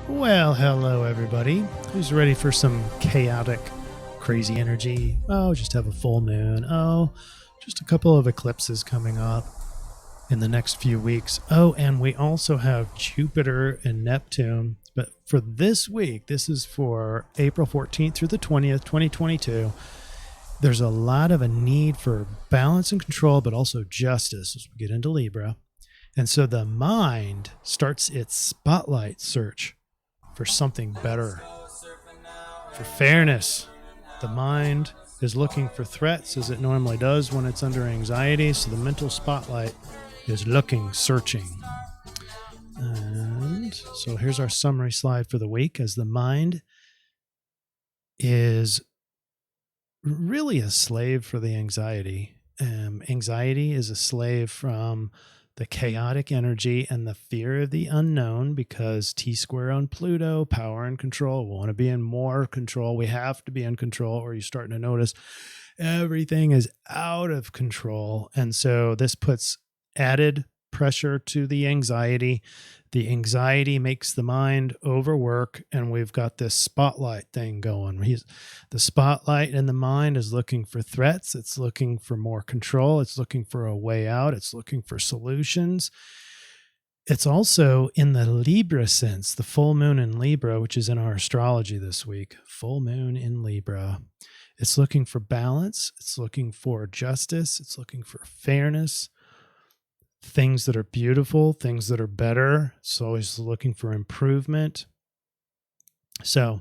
Well, hello everybody. Who's ready for some chaotic, crazy energy? Oh, just have a full moon. Oh, just a couple of eclipses coming up in the next few weeks. Oh, and we also have Jupiter and Neptune. But for this week, this is for April 14th through the 20th, 2022. There's a lot of a need for balance and control, but also justice as we get into Libra. And so the mind starts its spotlight search for something better, for fairness. The mind is looking for threats as it normally does when it's under anxiety. So the mental spotlight is looking, searching. And so here's our summary slide for the week, as the mind is really a slave for the anxiety. Anxiety is a slave from the chaotic energy and the fear of the unknown, because T-square on Pluto, power and control. We want to be in more control. We have to be in control, or you're starting to notice everything is out of control. And so this puts added pressure to the anxiety. The anxiety makes the mind overwork, and we've got this spotlight thing going. The spotlight in the mind is looking for threats. It's looking for more control. It's looking for a way out. It's looking for solutions. It's also in the Libra sense, the full moon in Libra, which is in our astrology this week. Full moon in Libra. It's looking for balance. It's looking for justice. It's looking for fairness. Things that are beautiful, things that are better. It's always looking for improvement. So,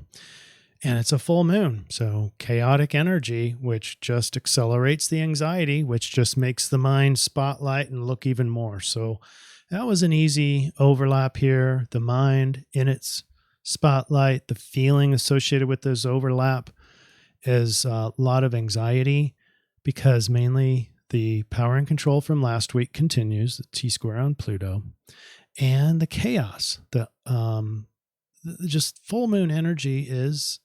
and it's a full moon. So chaotic energy, which just accelerates the anxiety, which just makes the mind spotlight and look even more. So that was an easy overlap here. The mind in its spotlight, the feeling associated with this overlap is a lot of anxiety, because mainly the power and control from last week continues, the T-square on Pluto, and the chaos. Just full moon energy is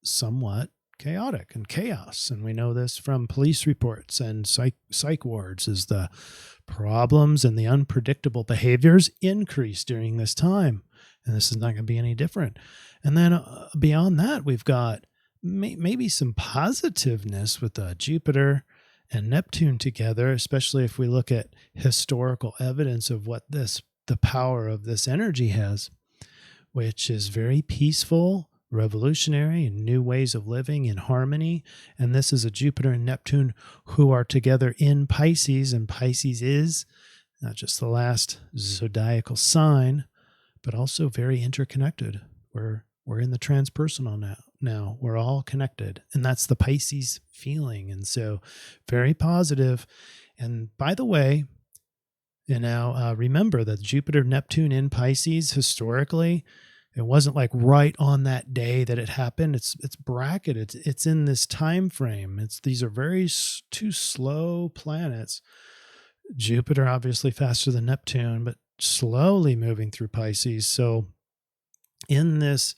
somewhat chaotic and chaos. And we know this from police reports and psych wards, as the problems and the unpredictable behaviors increase during this time. And this is not going to be any different. And then beyond that, we've got maybe some positiveness with Jupiter and Neptune together, especially if we look at historical evidence of what the power of this energy has, which is very peaceful, revolutionary, and new ways of living in harmony. And this is a Jupiter and Neptune who are together in Pisces, and Pisces is not just the last zodiacal sign, but also very interconnected. We're in the transpersonal now. We're all connected. And that's the Pisces feeling. And so very positive. And by the way, remember that Jupiter, Neptune in Pisces, historically, it wasn't like right on that day that it happened. It's bracketed. It's in this time frame. These are two slow planets. Jupiter obviously faster than Neptune, but slowly moving through Pisces. So in this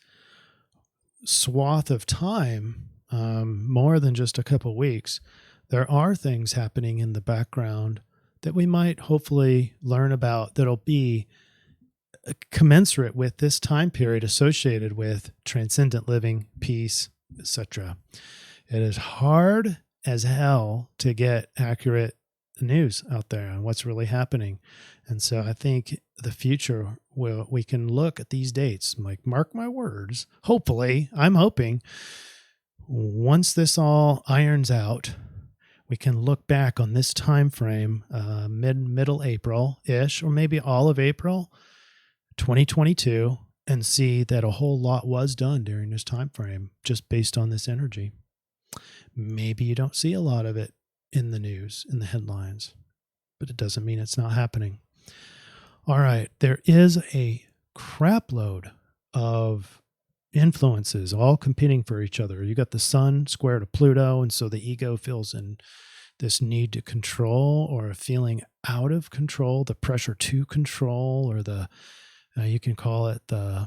swath of time, more than just a couple weeks, there are things happening in the background that we might hopefully learn about that'll be commensurate with this time period associated with transcendent living, peace, etc. It is hard as hell to get accurate news out there on what's really happening. And so I think the future, we can look at these dates, like, mark my words, hopefully, I'm hoping, once this all irons out, we can look back on this time frame, middle April-ish, or maybe all of April 2022, and see that a whole lot was done during this time frame just based on this energy. Maybe you don't see a lot of it in the news, in the headlines, but it doesn't mean it's not happening. All right, there is a crap load of influences all competing for each other. You got the sun square to Pluto, and so the ego feels in this need to control, or a feeling out of control, the pressure to control, or you can call it the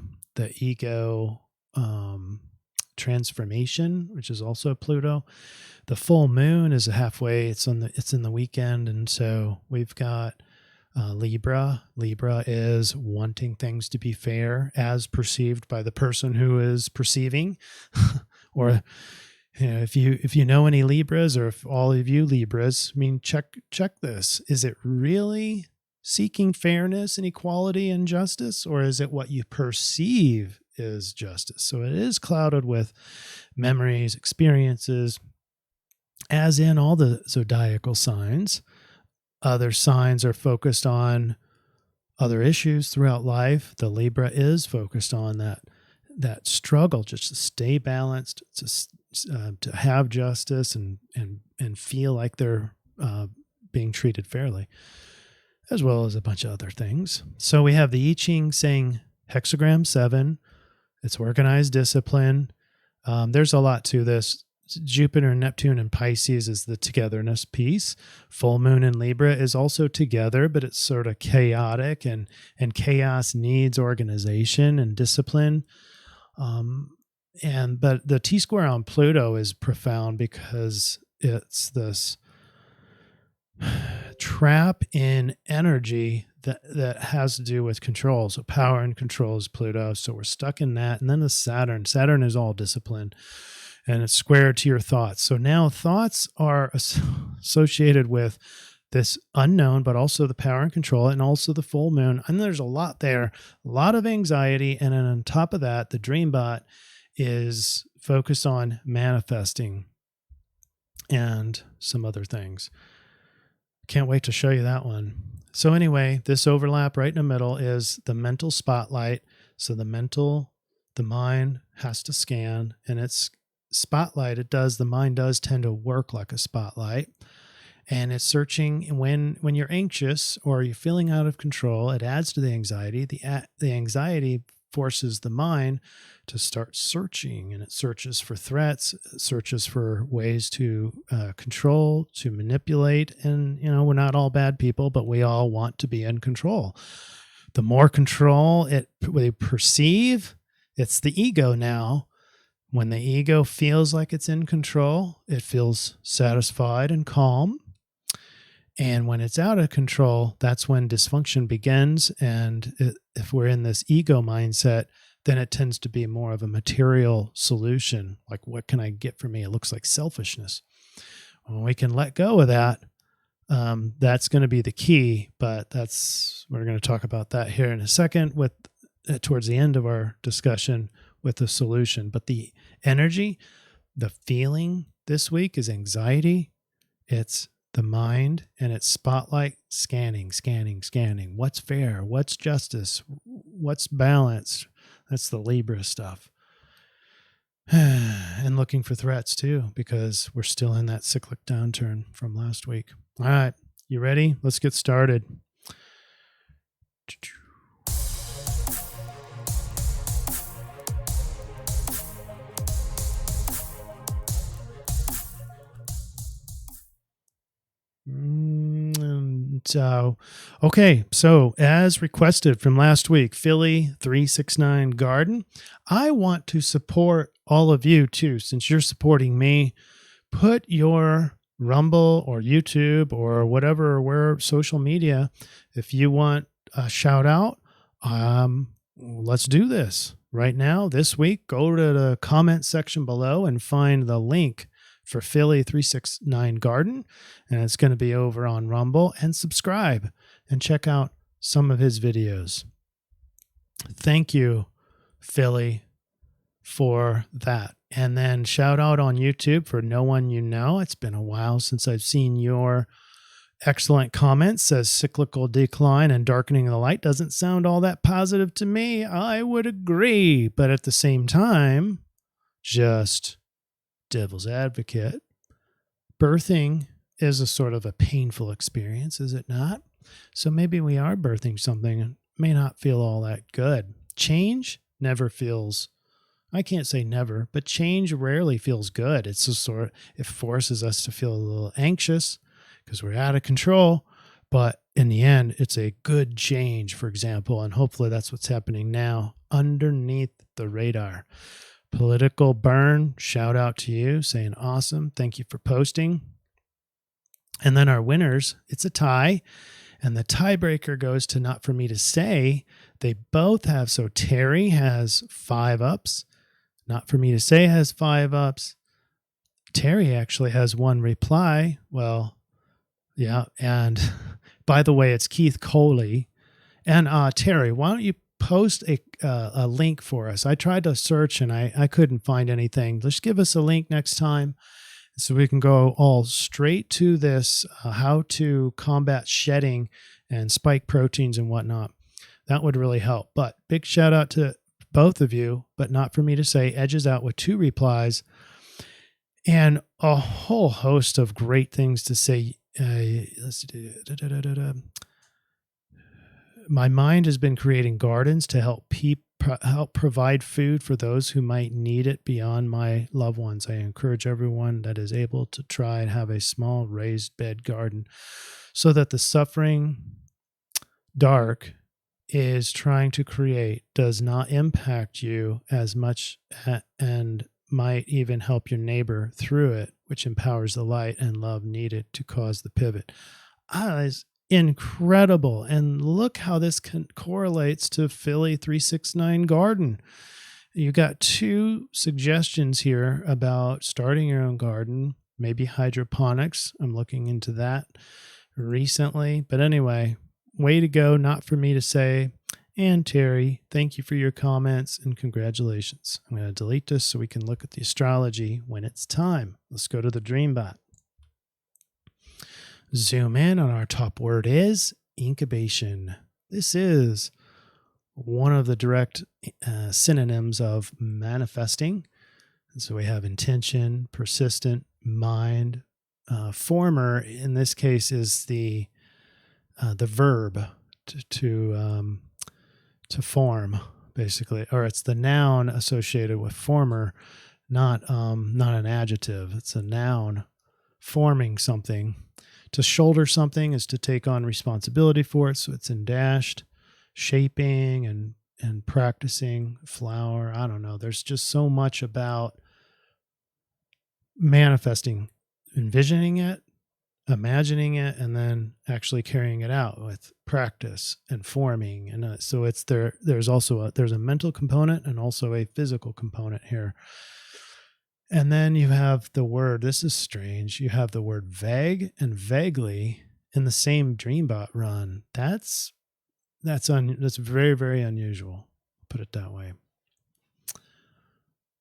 ego transformation, which is also Pluto. The full moon is halfway. It's in the weekend, and so we've got Libra. Libra is wanting things to be fair as perceived by the person who is perceiving. Or if you know any Libras, or if all of you Libras, I mean, check this. Is it really seeking fairness and equality and justice, or is it what you perceive is justice? So it is clouded with memories, experiences, as in all the zodiacal signs. Other signs are focused on other issues throughout life. The Libra is focused on that struggle just to stay balanced, to have justice and feel like they're being treated fairly, as well as a bunch of other things. So we have the I-Ching saying hexagram 7. It's organized discipline. There's a lot to this. Jupiter, Neptune, and Pisces is the togetherness piece. Full moon in Libra is also together, but it's sort of chaotic, and chaos needs organization and discipline. But the T-square on Pluto is profound because it's this trap in energy that has to do with control. So power and control is Pluto. So we're stuck in that. And then the Saturn. Saturn is all discipline, and it's squared to your thoughts. So now thoughts are associated with this unknown, but also the power and control, and also the full moon. And there's a lot there, a lot of anxiety. And then on top of that, the Dreambot is focused on manifesting and some other things. Can't wait to show you that one. So anyway, this overlap right in the middle is the mental spotlight. So the mind has to scan, and it's spotlight. The mind does tend to work like a spotlight, and it's searching when you're anxious or you're feeling out of control. It adds to the anxiety. The anxiety forces the mind to start searching, and it searches for threats, it searches for ways to control, to manipulate. And we're not all bad people, but we all want to be in control. The more control we perceive, it's the ego now. When the ego feels like it's in control, it feels satisfied and calm. And when it's out of control, that's when dysfunction begins. And if we're in this ego mindset, then it tends to be more of a material solution. Like, what can I get for me? It looks like selfishness. When we can let go of that, that's going to be the key. But we're going to talk about that here in a second towards the end of our discussion with the solution. But the energy, the feeling this week is anxiety. It's the mind, and it's spotlight scanning. What's fair? What's justice? What's balanced? That's the Libra stuff. And looking for threats too, because we're still in that cyclic downturn from last week. All right, you ready? Let's get started. Okay, so as requested from last week, Philly 369 Garden, I want to support all of you too. Since you're supporting me, put your Rumble or YouTube or where social media, if you want a shout out, let's do this right now. This week, go to the comment section below and find the link for Philly 369 Garden, and it's going to be over on Rumble, and subscribe and check out some of his videos. Thank you, Philly, for that. And then shout out on YouTube for No One You Know. It's been a while since I've seen your excellent comments. Says cyclical decline and darkening of the light doesn't sound all that positive to me. I would agree, but at the same time, just devil's advocate, birthing is a sort of a painful experience, is it not? So maybe we are birthing something and may not feel all that good. Change never feels, I can't say never, but change rarely feels good. It's just it forces us to feel a little anxious because we're out of control. But in the end, it's a good change, for example, and hopefully that's what's happening now underneath the radar. Political Burn, shout out to you, saying awesome. Thank you for posting. And then our winners, it's a tie. And the tiebreaker goes to Not For Me To Say. They both have, so Terry has 5 ups. Not For Me To Say has 5 ups. Terry actually has 1 reply. Well, yeah. And by the way, it's Keith Coley. And Terry, why don't you post a link for us? I tried to search and I couldn't find anything. Just give us a link next time so we can go all straight to this, how to combat shedding and spike proteins and whatnot. That would really help. But big shout out to both of you, but Not For Me To Say edges out with 2 replies and a whole host of great things to say. Let's do. My mind has been creating gardens to help help provide food for those who might need it beyond my loved ones. I encourage everyone that is able to try and have a small raised bed garden so that the suffering dark is trying to create does not impact you as much and might even help your neighbor through it, which empowers the light and love needed to cause the pivot. It's incredible. And look how this correlates to Philly 369 Garden. You got 2 suggestions here about starting your own garden, maybe hydroponics. I'm looking into that recently. But anyway, way to go, Not For Me To Say. And Terry, thank you for your comments and congratulations. I'm going to delete this so we can look at the astrology when it's time. Let's go to the Dreambot. Zoom in on our top word is incubation. This is one of the direct synonyms of manifesting. And so we have intention, persistent, mind. Former, in this case, is the verb to form, basically, or it's the noun associated with former, not an adjective. It's a noun forming something. To shoulder something is to take on responsibility for it, so it's in dashed. Shaping and practicing, flower, I don't know. There's just so much about manifesting, envisioning it, imagining it, and then actually carrying it out with practice and forming. And so it's there's also there's a mental component and also a physical component here. And then you have the word, this is strange, you have the word vague and vaguely in the same Dreambot run. That's very, very unusual, put it that way.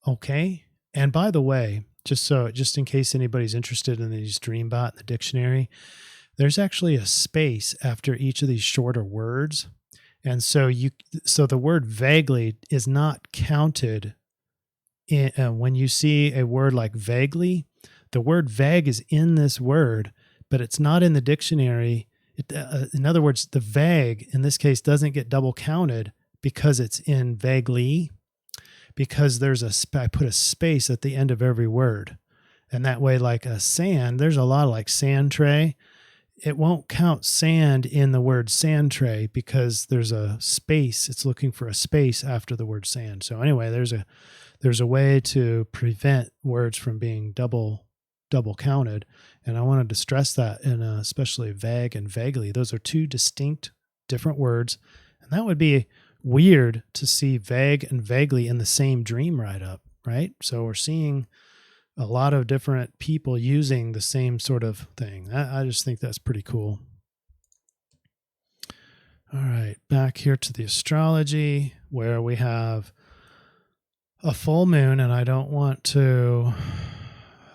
Okay. And by the way, just in case anybody's interested in these Dreambot in the dictionary, there's actually a space after each of these shorter words. And so the word vaguely is not counted when you see a word like vaguely. The word vague is in this word, but it's not in the dictionary. In other words, the vague in this case doesn't get double counted because it's in vaguely, because I put a space at the end of every word. And that way, like a sand, there's a lot of like sand tray. It won't count sand in the word sand tray because there's a space. It's looking for a space after the word sand. So anyway, there's a way to prevent words from being double counted. And I wanted to stress that, in especially vague and vaguely. Those are 2 distinct different words. And that would be weird to see vague and vaguely in the same dream write-up, right? So we're seeing a lot of different people using the same sort of thing. I just think that's pretty cool. All right, back here to the astrology where we have a full moon, and I don't want to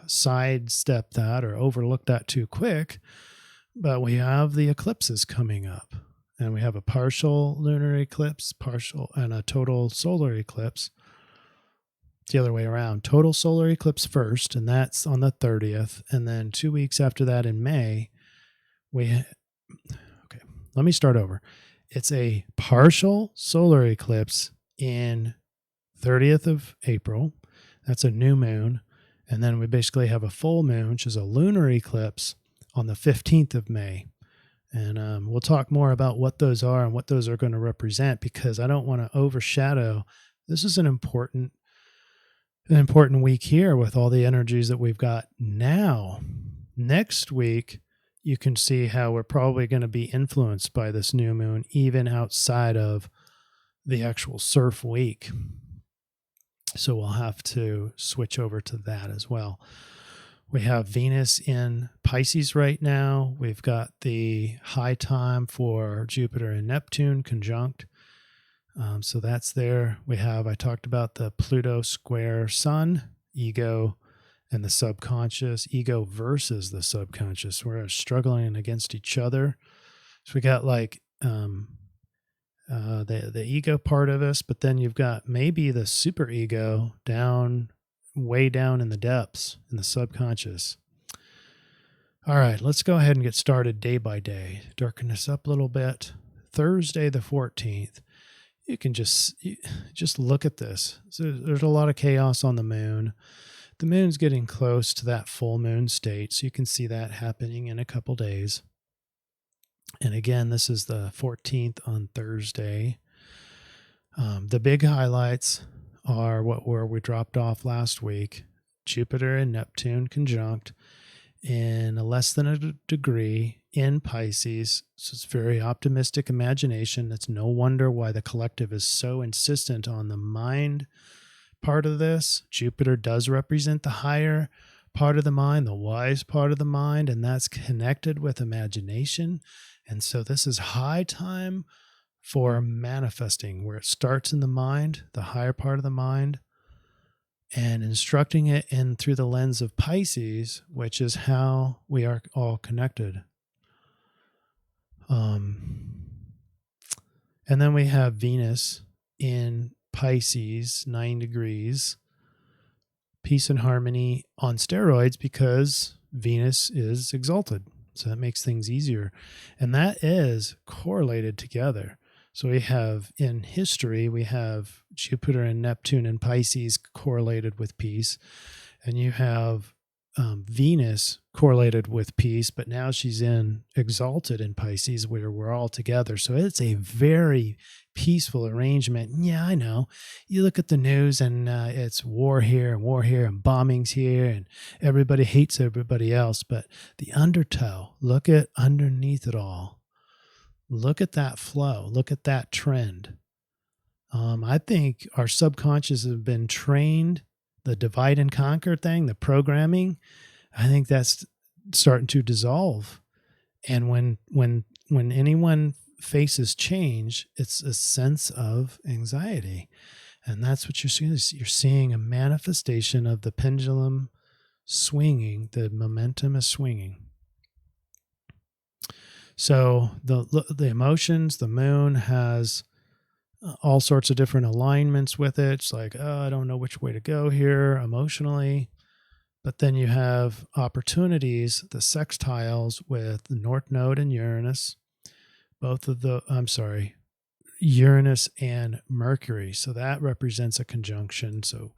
sidestep that or overlook that too quick, but we have the eclipses coming up, and we have a partial lunar eclipse, and a total solar eclipse. The other way around, total solar eclipse first, and that's on the 30th, and then 2 weeks after that in May, let me start over. It's a partial solar eclipse in 30th of April. That's a new moon. And then we basically have a full moon, which is a lunar eclipse on the 15th of May. And we'll talk more about what those are and what those are going to represent, because I don't want to overshadow. This is an important week here with all the energies that we've got now. Next week, you can see how we're probably going to be influenced by this new moon, even outside of the actual CIRF week. So we'll have to switch over to that as well. We have Venus in Pisces right now. We've got the high time for Jupiter and Neptune conjunct. So that's there. I talked about the Pluto square Sun, ego and the subconscious, ego versus the subconscious. We're struggling against each other. So we got like the ego part of us, but then you've got maybe the super ego way down in the depths, in the subconscious. All right, let's go ahead and get started day by day. Darken this up a little bit. Thursday the 14th. You can just look at this. So there's a lot of chaos on the moon. The moon's getting close to that full moon state, so you can see that happening in a couple days. And again, this is the 14th on Thursday. The big highlights are where we dropped off last week. Jupiter and Neptune conjunct in a less than a degree in Pisces. So it's very optimistic imagination. It's no wonder why the collective is so insistent on the mind part of this. Jupiter does represent the higher part of the mind, the wise part of the mind, and that's connected with imagination. And so this is high time for manifesting, where it starts in the mind, the higher part of the mind, and instructing it in through the lens of Pisces, which is how we are all connected. And then we have Venus in Pisces, 9 degrees, peace and harmony on steroids, because Venus is exalted. So that makes things easier. And that is correlated together. So in history, we have Jupiter and Neptune in Pisces correlated with peace. And you have Venus correlated with peace, but now she's exalted in Pisces, where we're all together. So it's a very peaceful arrangement. Yeah, I know. You look at the news and it's war here and bombings here, and everybody hates everybody else. But the undertow, look at underneath it all. Look at that flow. Look at that trend. I think our subconscious have been trained, the divide and conquer thing, the programming. I think that's starting to dissolve. And when anyone faces change, it's a sense of anxiety. And that's what you're seeing. You're seeing a manifestation of the pendulum swinging. The momentum is swinging. So the emotions, the moon has all sorts of different alignments with it. It's like, I don't know which way to go here emotionally. But then you have opportunities, the sextiles with the North Node and Uranus, Uranus and Mercury. So that represents a conjunction. So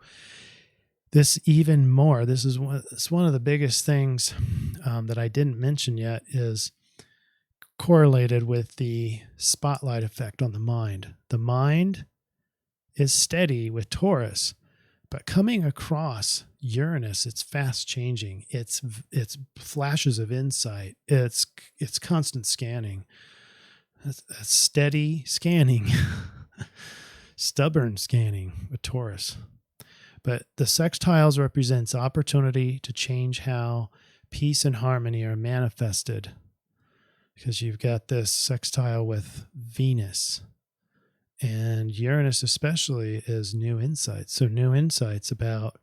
this even more, it's one of the biggest things that I didn't mention yet, is correlated with the spotlight effect on the mind. The mind is steady with Taurus, but coming across Uranus, it's fast changing. It's flashes of insight. It's constant scanning. It's steady scanning, stubborn scanning with Taurus. But the sextiles represents opportunity to change how peace and harmony are manifested, because you've got this sextile with Venus, and Uranus especially is new insights. So new insights about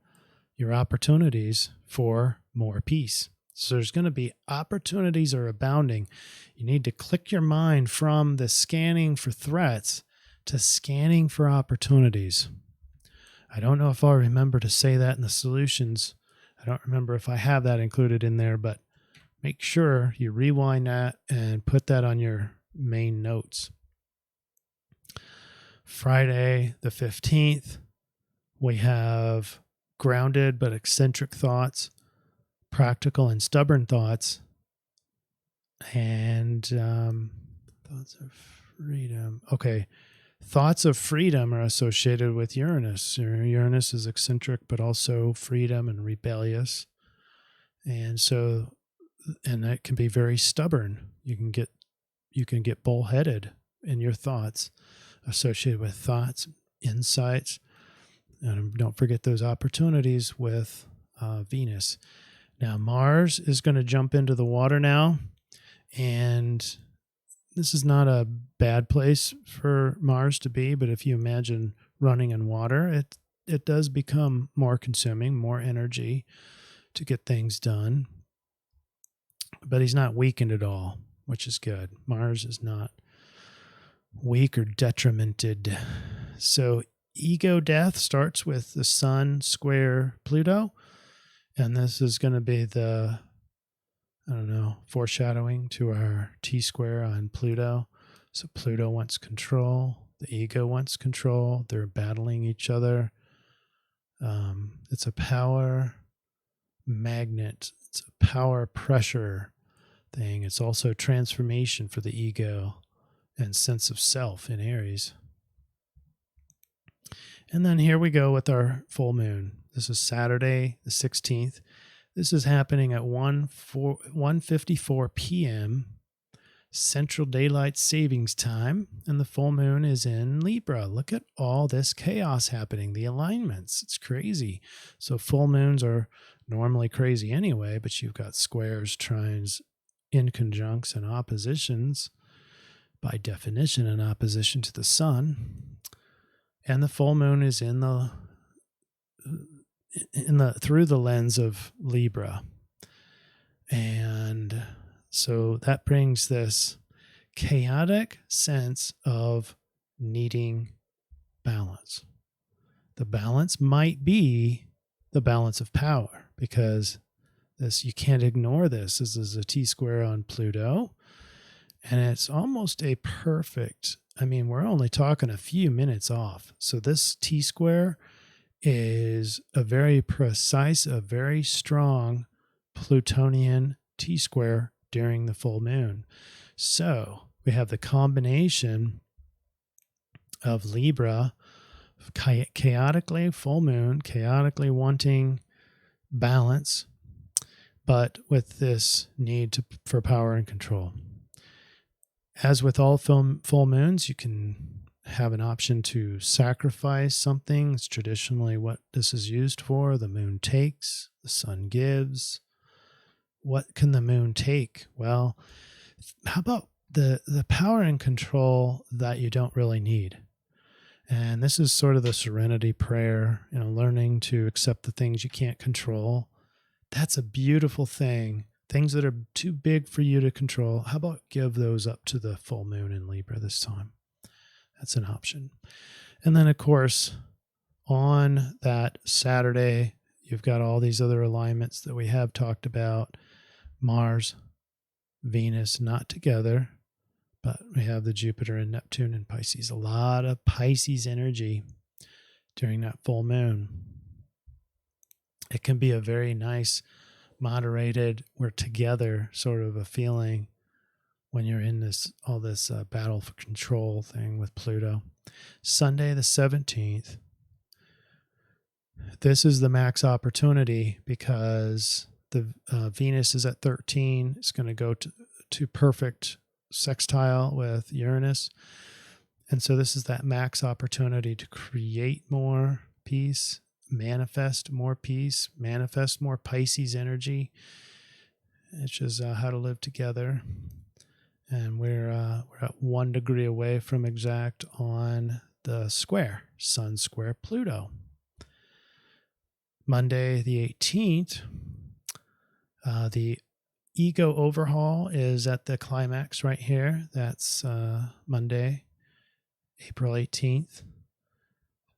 your opportunities for more peace. So there's going to be opportunities are abounding. You need to click your mind from the scanning for threats to scanning for opportunities. I don't know if I'll remember to say that in the solutions. I don't remember if I have that included in there, but make sure you rewind that and put that on your main notes. Friday the 15th, we have grounded but eccentric thoughts, practical and stubborn thoughts, and thoughts of freedom. Okay, thoughts of freedom are associated with Uranus. Uranus is eccentric but also freedom and rebellious. And so and that can be very stubborn. You can get bullheaded in your thoughts, associated with thoughts, insights, and don't forget those opportunities with Venus. Now Mars is going to jump into the water now, and this is not a bad place for Mars to be, but if you imagine running in water, it does become more consuming, more energy to get things done. But he's not weakened at all, which is good. Mars is not weak or detrimented. So ego death starts with the Sun square Pluto, and this is going to be the, foreshadowing to our T-square on Pluto. So Pluto wants control. The ego wants control. They're battling each other. It's a power magnet. It's a power pressure thing. It's also transformation for the ego and sense of self in Aries. And then here we go with our full moon. This is Saturday the 16th. This is happening at 1:54 p.m. Central Daylight Savings Time, and the full moon is in Libra. Look at all this chaos happening, the alignments. It's crazy. So full moons are normally crazy anyway, but you've got squares, trines, inconjuncts, and oppositions, by definition in opposition to the sun. And the full moon is through the lens of Libra. And so that brings this chaotic sense of needing balance. The balance might be the balance of power, because you can't ignore this. This is a T-square on Pluto, and it's almost a perfect, we're only talking a few minutes off. So this T-square is a very precise, a very strong Plutonian T-square during the full moon. So we have the combination of Libra, chaotically full moon, chaotically wanting balance, but with this need for power and control. As with all full moons, you can have an option to sacrifice something. It's traditionally what this is used for. The moon takes, the sun gives. What can the moon take? Well, how about the power and control that you don't really need? And this is sort of the serenity prayer, learning to accept the things you can't control. That's a beautiful thing. Things that are too big for you to control, how about give those up to the full moon in Libra this time? That's an option. And then, of course, on that Saturday, you've got all these other alignments that we have talked about. Mars, Venus, not together, but we have the Jupiter and Neptune in Pisces. A lot of Pisces energy during that full moon. It can be a very nice, moderated, we're together sort of a feeling when you're in this battle for control thing with Pluto. Sunday the 17th, this is the max opportunity because the Venus is at 13. It's going to go to perfect sextile with Uranus. And so this is that max opportunity to create more peace, manifest more peace, manifest more Pisces energy, which is how to live together. And we're at 1 degree away from exact on the square, Sun square Pluto. Monday the 18th, the ego overhaul is at the climax right here. That's Monday, April 18th.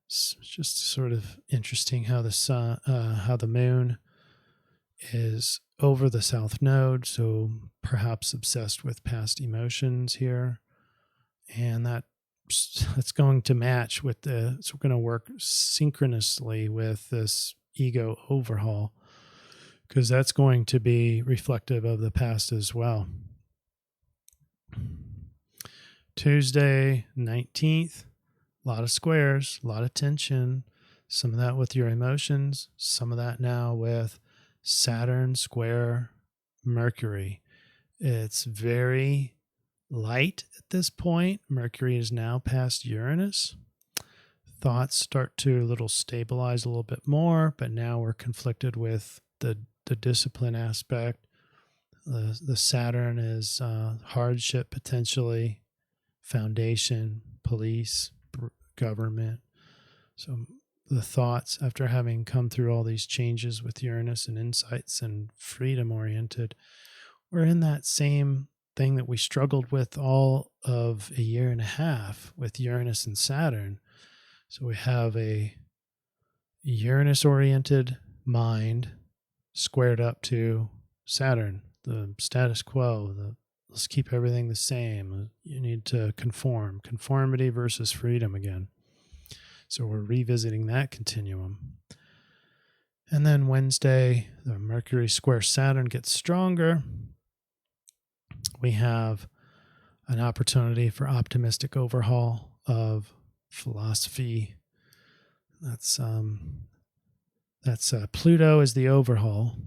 It's just sort of interesting how the moon is over the south node, so perhaps obsessed with past emotions here, and that's going to match with so we're going to work synchronously with this ego overhaul, because that's going to be reflective of the past as well. Tuesday 19th, a lot of squares, a lot of tension, some of that with your emotions, some of that now with Saturn square Mercury. It's very light at this point. Mercury is now past Uranus. Thoughts start to stabilize a little bit more, but now we're conflicted with the discipline aspect. The Saturn is hardship potentially, foundation, police, government. So the thoughts, after having come through all these changes with Uranus and insights and freedom oriented, we're in that same thing that we struggled with all of a year and a half with Uranus and Saturn. So we have a Uranus oriented mind squared up to Saturn, the status quo, let's keep everything the same. You need to conformity versus freedom again. So we're revisiting that continuum. And then Wednesday, the Mercury square Saturn gets stronger. We have an opportunity for optimistic overhaul of philosophy. That's Pluto is the overhaul.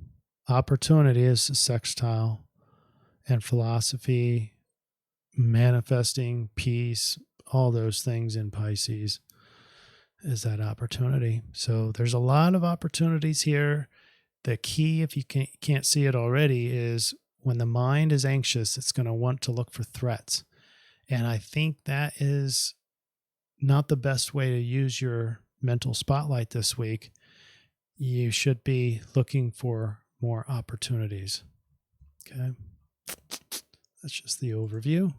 Opportunity is a sextile, and philosophy, manifesting peace, all those things in Pisces is that opportunity. So there's a lot of opportunities here. The key, if you can't see it already, is when the mind is anxious, it's going to want to look for threats. And I think that is not the best way to use your mental spotlight this week. You should be looking for more opportunities. Okay. That's just the overview.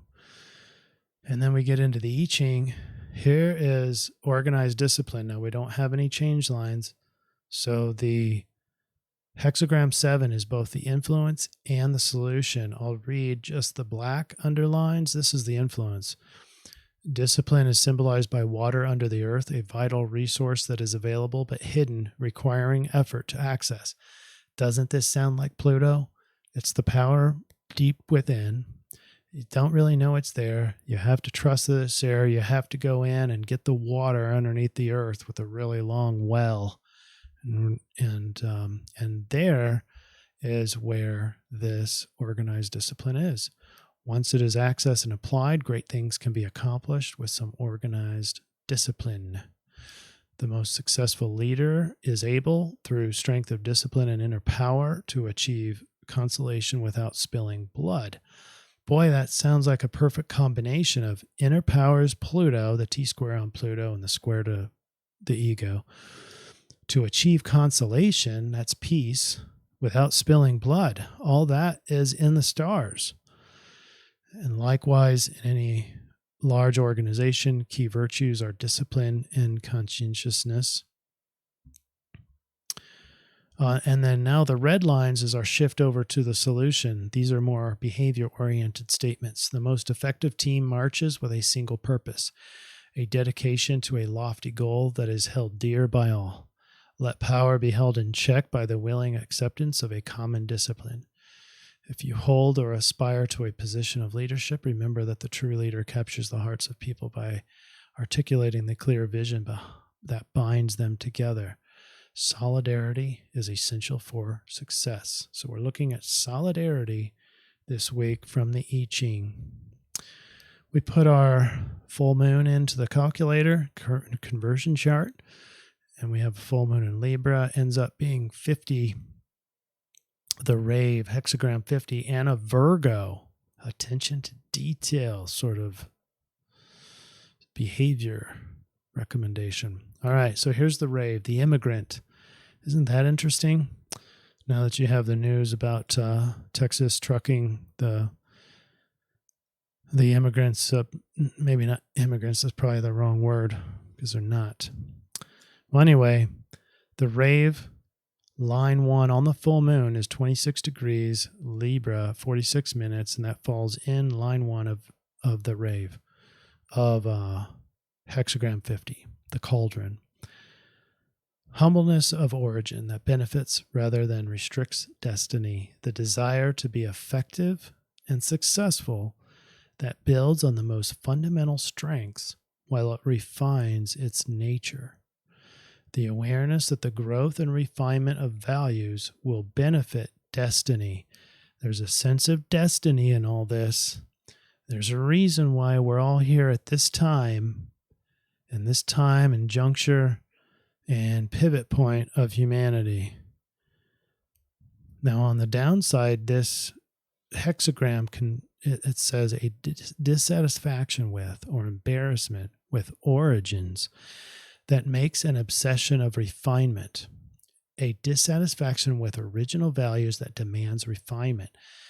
And then we get into the I-Ching. Here is organized discipline. Now, we don't have any change lines. So the hexagram 7 is both the influence and the solution. I'll read just the black underlines. This is the influence. Discipline is symbolized by water under the earth, a vital resource that is available but hidden, requiring effort to access. Doesn't this sound like Pluto? It's the power deep within. You don't really know it's there. You have to trust that it's there. You have to go in and get the water underneath the earth with a really long well. And there is where this organized discipline is. Once it is accessed and applied, great things can be accomplished with some organized discipline. The most successful leader is able, through strength of discipline and inner power, to achieve consolation without spilling blood. Boy, that sounds like a perfect combination of inner powers, Pluto, the T-square on Pluto, and the square to the ego. To achieve consolation, that's peace, without spilling blood. All that is in the stars. And likewise, in any large organization, key virtues are discipline and conscientiousness. And then now the red lines is our shift over to the solution. These are more behavior-oriented statements. The most effective team marches with a single purpose, a dedication to a lofty goal that is held dear by all. Let power be held in check by the willing acceptance of a common discipline. If you hold or aspire to a position of leadership, remember that the true leader captures the hearts of people by articulating the clear vision that binds them together. Solidarity is essential for success. So we're looking at solidarity this week from the I-Ching. We put our full moon into the calculator, conversion chart, and we have a full moon in Libra, ends up being 50, the Rave, hexagram 50, and a Virgo, attention to detail sort of behavior recommendation. All right, so here's the Rave, the immigrant. Isn't that interesting? Now that you have the news about Texas trucking the immigrants, maybe not immigrants, that's probably the wrong word because they're not. Well, anyway, the Rave, line 1 on the full moon is 26 degrees, Libra, 46 minutes, and that falls in line 1 of the Rave of hexagram 50, the cauldron. Humbleness of origin that benefits rather than restricts destiny. The desire to be effective and successful that builds on the most fundamental strengths while it refines its nature. The awareness that the growth and refinement of values will benefit destiny. There's a sense of destiny in all this. There's a reason why we're all here at this time and juncture and pivot point of humanity. Now, on the downside, this hexagram it says a dissatisfaction with or embarrassment with origins that makes an obsession of refinement, a dissatisfaction with original values that demands refinement.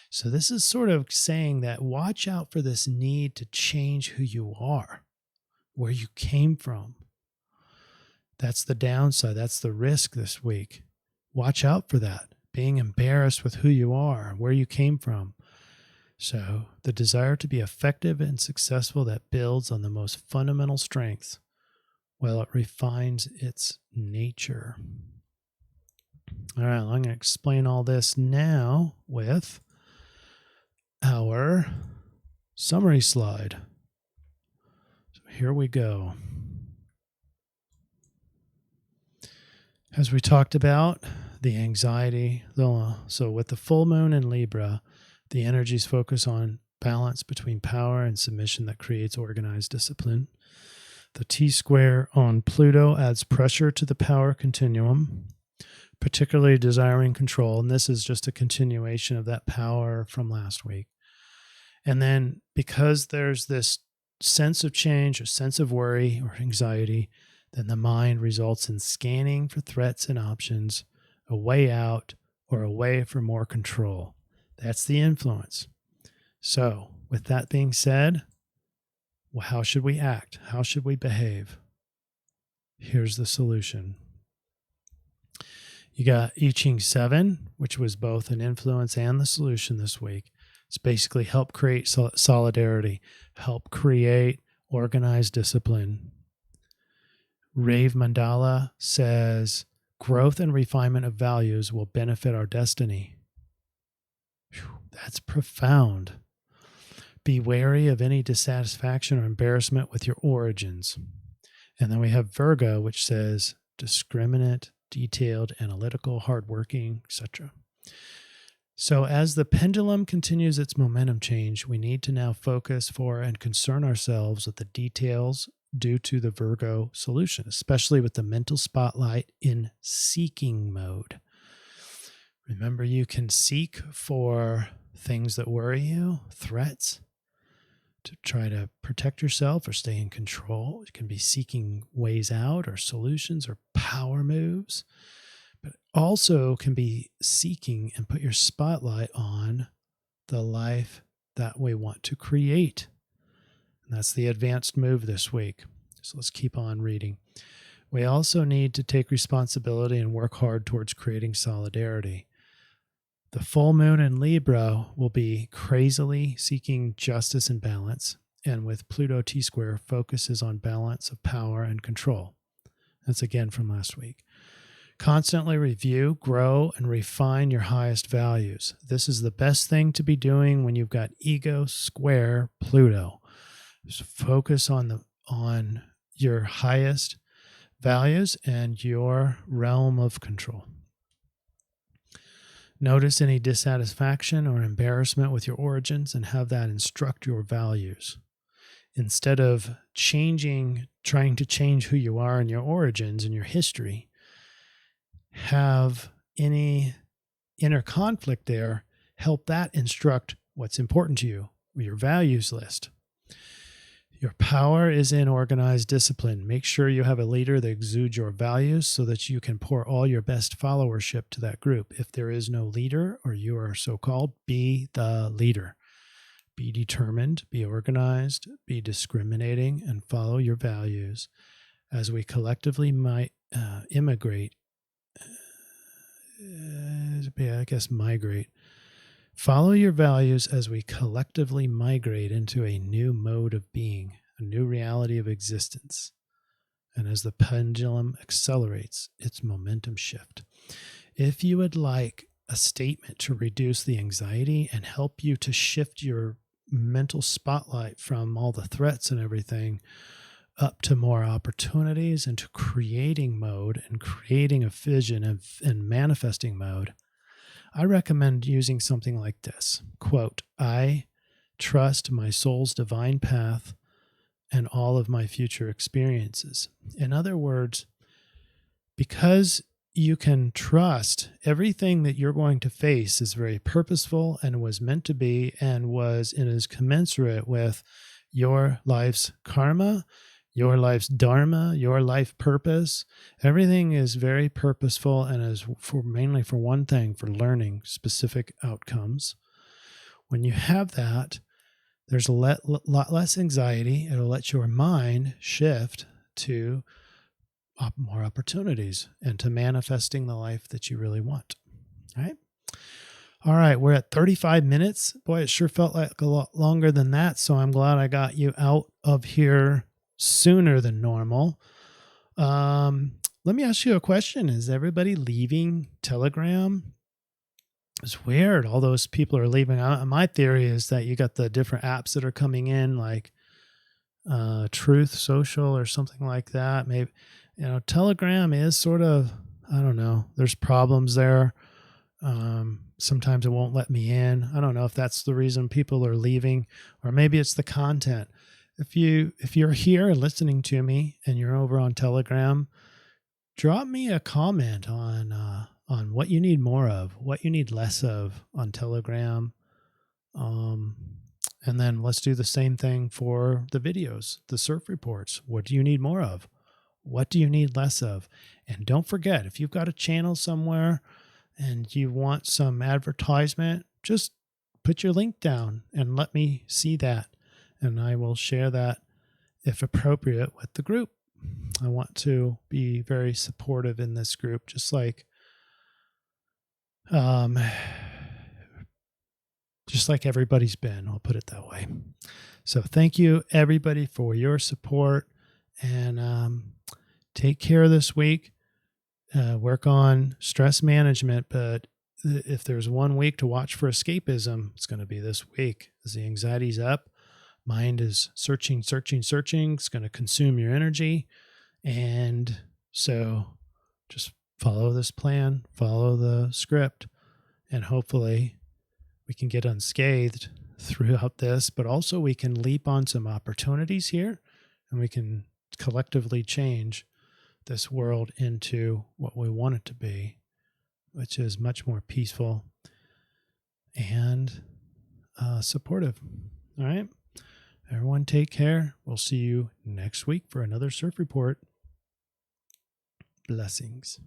So this is sort of saying that watch out for this need to change who you are, where you came from. That's the downside. That's the risk this week. Watch out for that, being embarrassed with who you are, where you came from. So the desire to be effective and successful that builds on the most fundamental strengths while it refines its nature. All right, I'm going to explain all this now with our summary slide. So here we go. As we talked about, the anxiety, so with the full moon in Libra, the energies focus on balance between power and submission that creates organized discipline. The T-square on Pluto adds pressure to the power continuum, particularly desiring control. And this is just a continuation of that power from last week. And then because there's this sense of change or sense of worry or anxiety, then the mind results in scanning for threats and options, a way out or a way for more control. That's the influence. So with that being said, well, how should we act? How should we behave? Here's the solution. You got I-Ching 7, which was both an influence and the solution this week. It's basically help create solidarity, help create organized discipline. Rave mandala says growth and refinement of values will benefit our destiny. Whew, that's profound. Be wary of any dissatisfaction or embarrassment with your origins. And then we have Virgo, which says discriminate, detailed, analytical, hardworking, etc. So as the pendulum continues its momentum change, we need to now focus for and concern ourselves with the details due to the Virgo solution, especially with the mental spotlight in seeking mode. Remember, you can seek for things that worry you, threats, to try to protect yourself or stay in control. You can be seeking ways out or solutions or power moves, but also can be seeking and put your spotlight on the life that we want to create. And that's the advanced move this week. So let's keep on reading. We also need to take responsibility and work hard towards creating solidarity. The full moon in Libra will be crazily seeking justice and balance, and with Pluto T-square focuses on balance of power and control. That's again from last week. Constantly review, grow, and refine your highest values. This is the best thing to be doing when you've got ego square Pluto. Just focus on your highest values and your realm of control. Notice any dissatisfaction or embarrassment with your origins and have that instruct your values. Instead of trying to change who you are and your origins and your history, have any inner conflict there, help that instruct what's important to you, your values list. Your power is in organized discipline. Make sure you have a leader that exudes your values so that you can pour all your best followership to that group. If there is no leader, or you are so-called, be the leader. Be determined, be organized, be discriminating, and follow your values as we collectively migrate. Follow your values as we collectively migrate into a new mode of being, a new reality of existence, and as the pendulum accelerates its momentum shift. If you would like a statement to reduce the anxiety and help you to shift your mental spotlight from all the threats and everything up to more opportunities and to creating mode and creating a vision and manifesting mode, I recommend using something like this. Quote, I trust my soul's divine path and all of my future experiences. In other words, because you can trust everything that you're going to face is very purposeful and was meant to be and is commensurate with your life's karma, your life's dharma, your life purpose. Everything is very purposeful and is mainly for one thing, for learning specific outcomes. When you have that, there's a lot less anxiety. It'll let your mind shift to more opportunities and to manifesting the life that you really want. All right, we're at 35 minutes. Boy, it sure felt like a lot longer than that, so I'm glad I got you out of here sooner than normal. Let me ask you a question. Is everybody leaving Telegram? It's weird. All those people are leaving. My theory is that you got the different apps that are coming in, like Truth Social or something like that. Maybe, Telegram is sort of, I don't know. There's problems there. Sometimes it won't let me in. I don't know if that's the reason people are leaving, or maybe it's the content. If you're here listening to me and you're over on Telegram, drop me a comment on what you need more of, what you need less of on Telegram. And then let's do the same thing for the videos, the CIRF reports. What do you need more of? What do you need less of? And don't forget, if you've got a channel somewhere and you want some advertisement, just put your link down and let me see that. And I will share that, if appropriate, with the group. I want to be very supportive in this group, just like everybody's been. I'll put it that way. So thank you, everybody, for your support, and take care this week. Work on stress management, but if there's 1 week to watch for escapism, it's going to be this week. As the anxiety's up, mind is searching. It's going to consume your energy. And so just follow this plan, follow the script, and hopefully we can get unscathed throughout this, but also we can leap on some opportunities here, and we can collectively change this world into what we want it to be, which is much more peaceful and supportive. All right. Everyone take care. We'll see you next week for another CIRF report. Blessings.